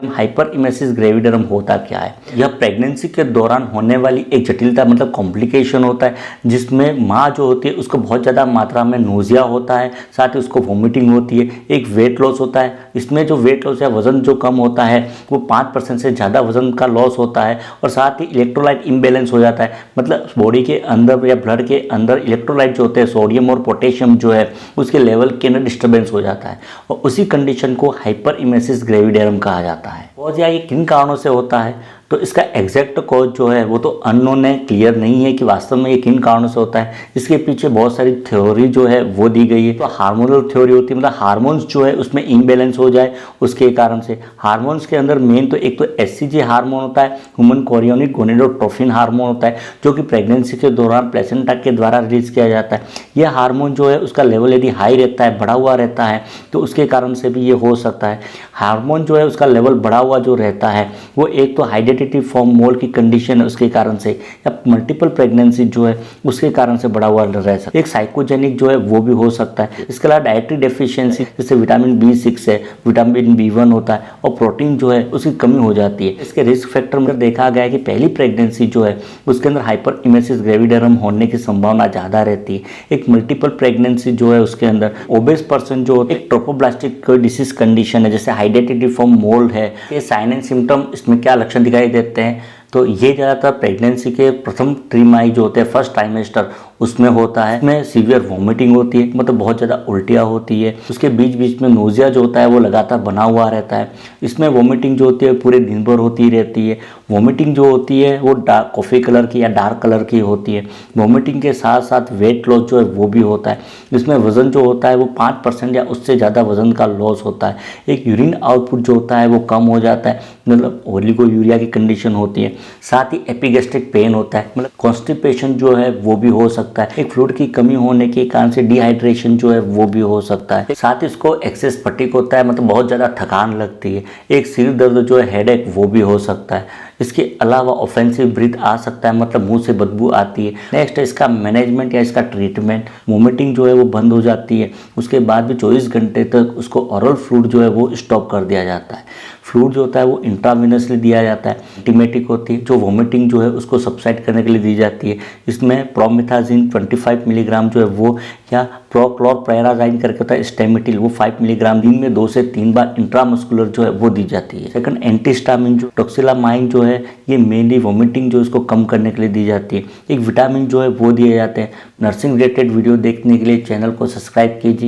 Hyper emesis gravidarum होता क्या है? यह प्रेगनेंसी के दौरान होने वाली एक जटिलता मतलब कॉम्प्लिकेशन होता है, जिसमें माँ जो होती है उसको बहुत ज़्यादा मात्रा में नोजिया होता है, साथ ही उसको वोमिटिंग होती है, एक वेट लॉस होता है। इसमें जो वेट लॉस या वजन जो कम होता है वो 5% से ज़्यादा वजन का लॉस होता है, और साथ ही इलेक्ट्रोलाइट इम्बेलेंस हो जाता है, मतलब बॉडी के अंदर या ब्लड के अंदर इलेक्ट्रोलाइट जो होते हैं सोडियम और पोटेशियम जो है उसके लेवल के अंदर डिस्टर्बेंस हो जाता है, और उसी कंडीशन को हाइपर इमेसिस ग्रेविडरम कहा जाता है। और या ये किन कारणों से होता है, तो इसका एग्जैक्ट कॉज जो है वो तो अननोन है, क्लियर नहीं है कि वास्तव में ये किन कारणों से होता है। इसके पीछे बहुत सारी थ्योरी जो है वो दी गई है। तो हार्मोनल थ्योरी होती है, मतलब हार्मोन्स जो है उसमें इम्बैलेंस हो जाए उसके कारण से। हार्मोन्स के अंदर मेन तो एक तो एचसीजी हार्मोन होता है, ह्यूमन कोरियोनिक गोनेडोट्रोफिन हार्मोन होता है, जो कि प्रेगनेंसी के दौरान प्लेसेंटा के द्वारा रिलीज किया जाता है। यह हार्मोन जो है उसका लेवल यदि हाई रहता है, बढ़ा हुआ रहता है, तो उसके कारण से भी ये हो सकता है। हार्मोन जो है उसका लेवल बढ़ा हुआ जो रहता है वो एक तो हाइड्रेटेटिव फॉर्म मोल की कंडीशन है उसके कारण से, या मल्टीपल प्रेगनेंसी जो है उसके कारण से बढ़ा हुआ रह सकता है। एक साइकोजेनिक जो है वो भी हो सकता है। इसके अलावा डाइटरी डेफिशिएंसी, जैसे विटामिन B6 है, विटामिन B1 होता है, और प्रोटीन जो है उसकी कमी हो जाती है। इसके रिस्क फैक्टर में देखा गया है कि पहली प्रेगनेंसी जो है उसके अंदर हाइपर इमेसिस ग्रेविडरम होने की संभावना ज़्यादा रहती है। एक मल्टीपल प्रेगनेंसी जो है उसके अंदर ओबेस पर्सन जो एक ट्रोपोब्लास्टिक डिसीज कंडीशन है, जैसे हाइड्रेटेटिव फॉर्म मोल्ड है, ये साइन एंड सिम्टम इसमें क्या लक्षण दिखाई देते हैं, तो ये ज़्यादातर प्रेगनेंसी के प्रथम त्रिमाही जो होते हैं, फर्स्ट ट्राइमेस्टर, उसमें होता है। इसमें सीवियर वॉमिटिंग होती है, मतलब बहुत ज़्यादा उल्टियाँ होती है। उसके बीच बीच में नोजिया जो होता है वो लगातार बना हुआ रहता है। इसमें वॉमिटिंग जो होती है पूरे दिन भर होती रहती है। वॉमिटिंग जो होती है वो डार्क कॉफ़ी कलर की या डार्क कलर की होती है। वॉमिटिंग के साथ साथ वेट लॉस जो है वो भी होता है। इसमें वज़न जो होता है वो 5% या उससे ज़्यादा वज़न का लॉस होता है। एक यूरिन आउटपुट जो होता है वो कम हो जाता है, मतलब ओलिगोयूरिया की कंडीशन होती है। साथ ही एपिगैस्ट्रिक पेन होता है, मतलब कॉन्स्टिपेशन जो है वो भी हो सकता है। एक फ्लूइड की कमी होने के कारण से डिहाइड्रेशन जो है वो भी हो सकता है। साथ ही इसको एक्सेस फटीग होता है, मतलब बहुत ज़्यादा थकान लगती है। एक सिर दर्द जो है हेडेक वो भी हो सकता है। इसके अलावा ऑफेंसिव ब्रीथ आ सकता है, मतलब मुंह से बदबू आती है। नेक्स्ट है इसका मैनेजमेंट या इसका ट्रीटमेंट। वोमिटिंग जो है वो बंद हो जाती है, उसके बाद भी 24 घंटे तक उसको ऑरल फ्लूइड जो है वो स्टॉप कर दिया जाता है। फ्लूइड जो होता है वो इंट्रावेनसली दिया जाता है। एंटीमेटिक होती है जो वोमिटिंग जो है उसको सबसाइड करने के लिए दी जाती है। इसमें प्रोमिथाजिन 25 मिलीग्राम जो है वो, या प्रोक्लोरप्रायराजाइन करके होता है स्टेमिटिल, वो 5 मिलीग्राम दिन में 2 से 3 बार इंट्रामस्कुलर जो है वो दी जाती है। सेकंड एंटीस्टामिन जो टोक्सिलामाइन जो है ये मेनली वोमिटिंग जो इसको कम करने के लिए दी जाती है। एक विटामिन जो है वो दिए जाते हैं। नर्सिंग रिलेटेड वीडियो देखने के लिए चैनल को सब्सक्राइब कीजिए।